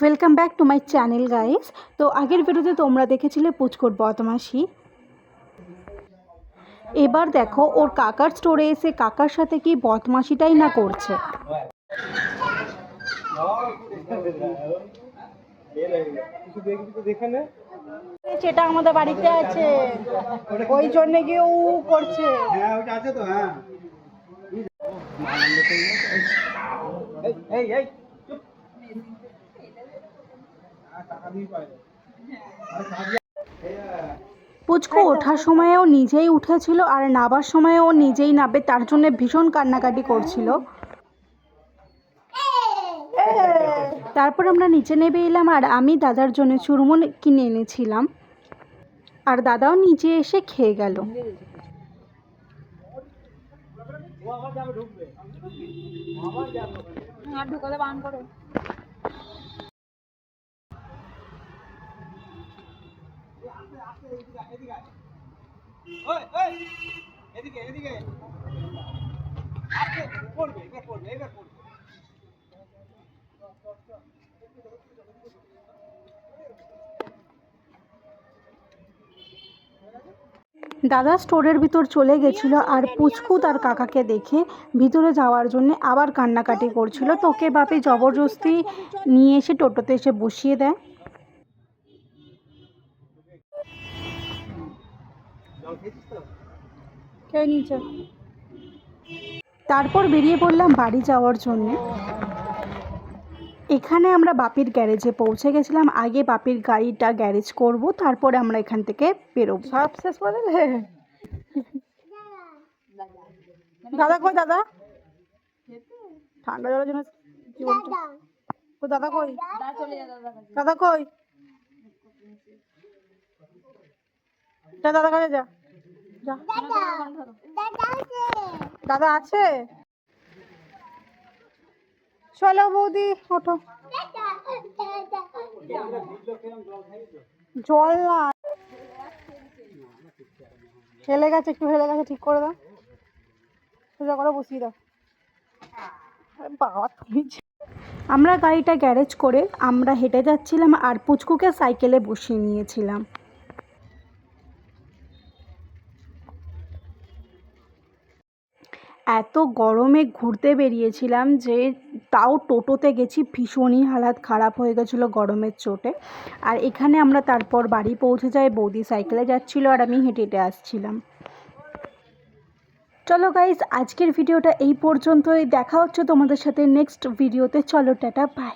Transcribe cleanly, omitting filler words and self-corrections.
Welcome back to my channel guys. তো আগের ভিডিওতে তোমরা দেখেছিলে পুচকুর বদমাশি। এবার দেখো ওর কাকার স্টোরে এসে কাকার সাথে কি বদমাশিটাই না করছে। সেটা আমাদের বাড়িতে আছে, ওই জন্য গিয়ে ও করছে। হ্যাঁ ওটা আছে তো। হ্যাঁ এই এই পুচকু ওঠার সময়ও নিজেই উঠেছিল আর নাবার সময়ও নিজেই নাবে, তার জন্য ভীষণ কান্নাকাটি করছিল। তারপর আমরা নিচে নেমে এলাম আর আমি দাদার জন্য চুরমুন কিনে এনেছিলাম আর দাদাও নিচে এসে খেয়ে গেল। দাদা স্টোরের ভিতর চলে গেছিল আর পুচকু তার কাকাকে দেখে ভিতরে যাওয়ার জন্য আবার কান্নাকাটি করছিল। তোকে বাপে জবরদস্তি নিয়ে এসে টোটোতে এসে বসিয়ে দেয়। তারপর বেরিয়ে পড়লাম বাড়ি যাওয়ার জন্যে। এখানে আমরা বাপির গ্যারেজে পৌঁছে গেছিলাম। আগে বাপির গাড়িটা গ্যারেজ করব, তারপরে আমরা এখান থেকে বেরোবো। সব শেষ করে দিলে। দাদা কই? দাদা ঠান্ডা জলের জন্য দাদা কই? দাদা কই? যা দাদা কাছে যা। দাদা আছে? চলো বৌদি ওঠো। জল না, হেলে গেছে, একটু হেলে গেছে, ঠিক করে দাও, সোজা করে বসিয়ে দাও। বাবা তুমি। আমরা গাড়িটা গ্যারেজ করে আমরা হেঁটে যাচ্ছিলাম আর পুচকুকে সাইকেলে বসিয়ে নিয়েছিলাম। এত গরমে ঘুরতে বেরিয়েছিলাম যে তাও টোটোতে গেছি, ভীষণই হালাত খারাপ হয়ে গেছিলো গরমের চোটে। আর এখানে আমরা তারপর বাড়ি পৌঁছে যাই। বৌদি সাইকেলে যাচ্ছিলো আর আমি হেঁটে হেঁটে আসছিলাম। চলো গাইস, আজকের ভিডিওটা এই পর্যন্তই। দেখা হচ্ছে তোমাদের সাথে নেক্সট ভিডিওতে। চলো টাটা, বাই।